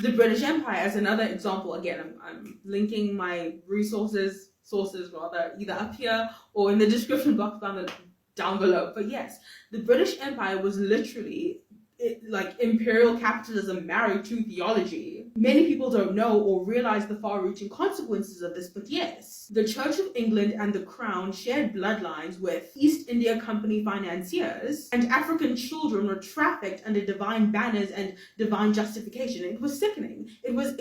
The British Empire as another example. Again, I'm linking my sources rather, either up here or in the description box down below. But yes, the British Empire was literally like imperial capitalism married to theology. Many people don't know or realize the far-reaching consequences of this, but yes, the Church of England and the Crown shared bloodlines with East India Company financiers, and African children were trafficked under divine banners and divine justification. It was sickening. It was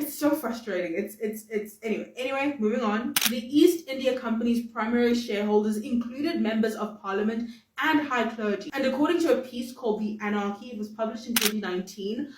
it's so frustrating. It's anyway, moving on. The East India Company's primary shareholders included members of parliament and high clergy. And according to a piece called The Anarchy, it was published in 2019,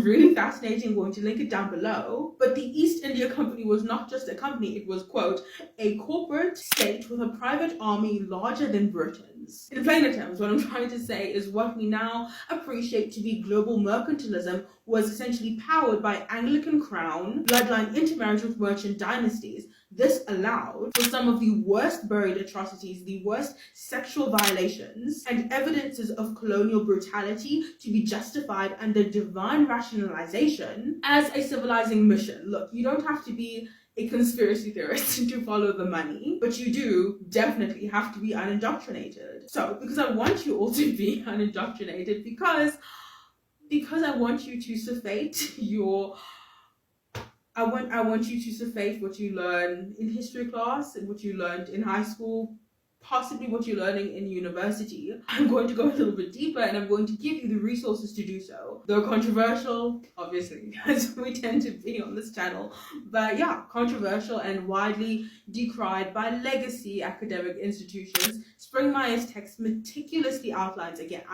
really fascinating. I'm going to link it down below. But the East India Company was not just a company, it was, quote, a corporate state with a private army larger than Britain's. In plainer terms, what I'm trying to say is what we now appreciate to be global mercantilism was essentially powered by Anglican crown, bloodline intermarriage with merchant dynasties. This allowed for some of the worst buried atrocities, the worst sexual violations, and evidences of colonial brutality to be justified under divine rationalization as a civilizing mission. Look, you don't have to be a conspiracy theorist to follow the money, but you do definitely have to be unindoctrinated. So, because I want you all to be unindoctrinated, because I want you to surfeit your... I want you to surface what you learn in history class and what you learned in high school, possibly what you're learning in university. I'm going to go a little bit deeper and I'm going to give you the resources to do so. Though controversial, obviously, as we tend to be on this channel. But yeah, controversial and widely decried by legacy academic institutions. Spring Meyer's text meticulously outlines, again,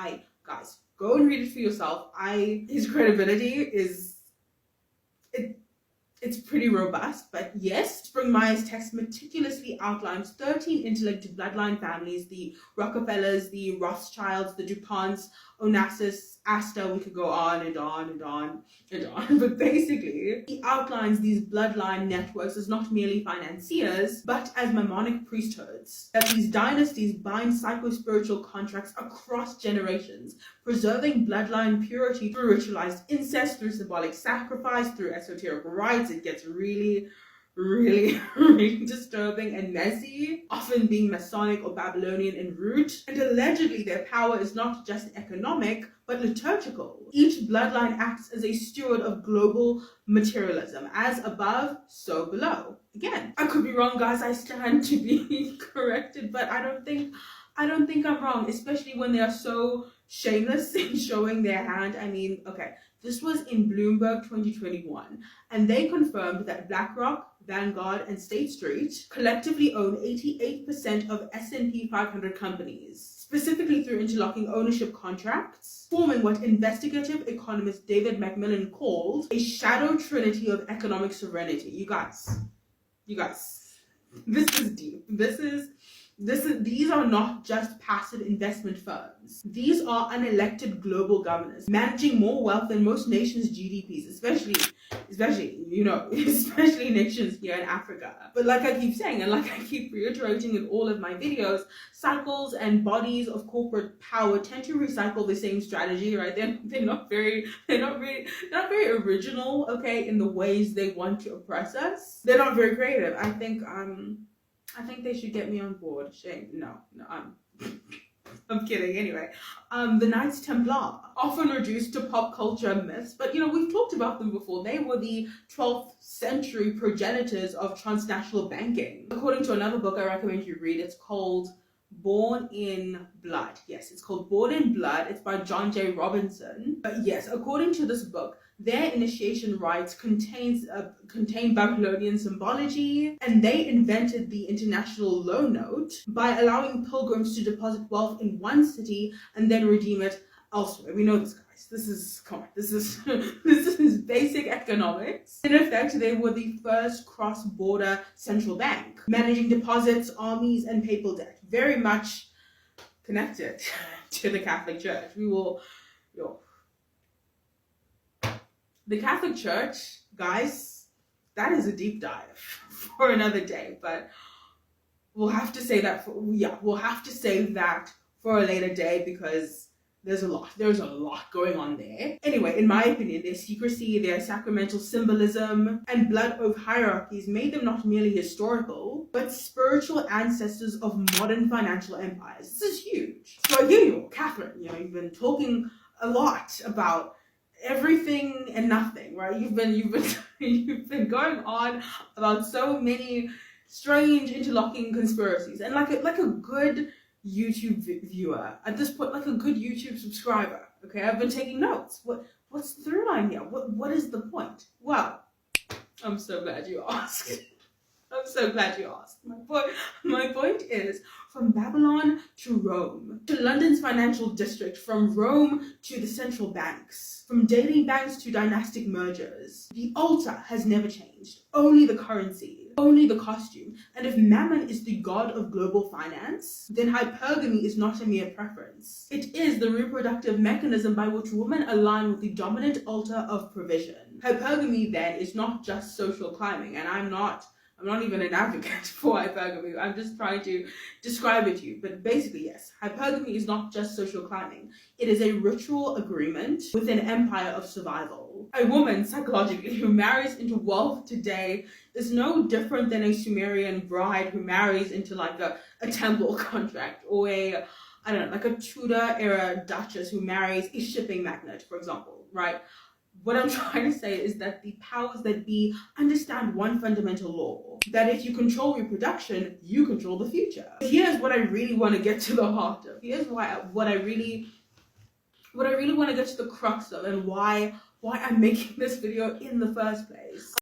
guys, go and read it for yourself. His credibility is... It's pretty robust, but yes, Spring Meyer's text meticulously outlines 13 interlinked bloodline families, the Rockefellers, the Rothschilds, the DuPonts, Onassis, Astor. We could go on and on and on and on. But basically, he outlines these bloodline networks as not merely financiers, but as mammonic priesthoods. That these dynasties bind psycho-spiritual contracts across generations, preserving bloodline purity through ritualized incest, through symbolic sacrifice, through esoteric rites. It gets really disturbing and messy, often being Masonic or Babylonian in root. And allegedly their power is not just economic, but liturgical. Each bloodline acts as a steward of global materialism, as above, so below. Again, I could be wrong, guys. I stand to be corrected, but I don't think I'm wrong, especially when they are so shameless in showing their hand. I mean, okay, this was in Bloomberg 2021, and they confirmed that BlackRock, Vanguard, and State Street collectively own 88% of S&P 500 companies, specifically through interlocking ownership contracts, forming what investigative economist David Macmillan called a shadow trinity of economic sovereignty. You guys, this is deep. These are not just passive investment firms. These are unelected global governors managing more wealth than most nations' GDPs, especially nations here in Africa. But like I keep saying, and like I keep reiterating in all of my videos, cycles and bodies of corporate power tend to recycle the same strategy, right? They're not very original, okay, in the ways they want to oppress us. They're not very creative. I think they should get me on board. Shame. No, I'm kidding. Anyway, the Knights Templar, often reduced to pop culture myths, but we've talked about them before. They were the 12th century progenitors of transnational banking. According to another book I recommend you read, it's called Born in Blood. Yes, it's called Born in Blood. It's by John J. Robinson. But yes, according to this book, their initiation rites contain Babylonian symbology, and they invented the international loan note by allowing pilgrims to deposit wealth in one city and then redeem it elsewhere. We know this, guys. This is basic economics. In effect, they were the first cross-border central bank, managing deposits, armies, and papal debt. Very much connected to the Catholic Church. The Catholic Church, guys, that is a deep dive for another day. But we'll have to say that we'll have to save that for a later day, because there's a lot going on there. Anyway, in my opinion, their secrecy, their sacramental symbolism, and blood oath hierarchies made them not merely historical, but spiritual ancestors of modern financial empires. This is huge. So I hear you, Catherine, you've been talking a lot about everything and nothing, right? You've been going on about so many strange interlocking conspiracies, and like a good YouTube viewer at this point, like a good YouTube subscriber, okay, I've been taking notes. What's the through line here? What is the point? Well, I'm so glad you asked. I'm so glad you asked. My point is, from Babylon to Rome, to London's financial district, from Rome to the central banks, from daily banks to dynastic mergers, the altar has never changed. Only the currency, only the costume. And if Mammon is the god of global finance, then hypergamy is not a mere preference. It is the reproductive mechanism by which women align with the dominant altar of provision. Hypergamy, then, is not just social climbing, and I'm not even an advocate for hypergamy. I'm just trying to describe it to you. But basically, yes, hypergamy is not just social climbing. It is a ritual agreement with an empire of survival. A woman, psychologically, who marries into wealth today is no different than a Sumerian bride who marries into like a temple contract, or a Tudor era duchess who marries a shipping magnate, for example, right? What I'm trying to say is that the powers that be understand one fundamental law, that if you control reproduction, you control the future. Here's what I really want to get to the heart of. Here's what I really want to get to the crux of, and why I'm making this video in the first place.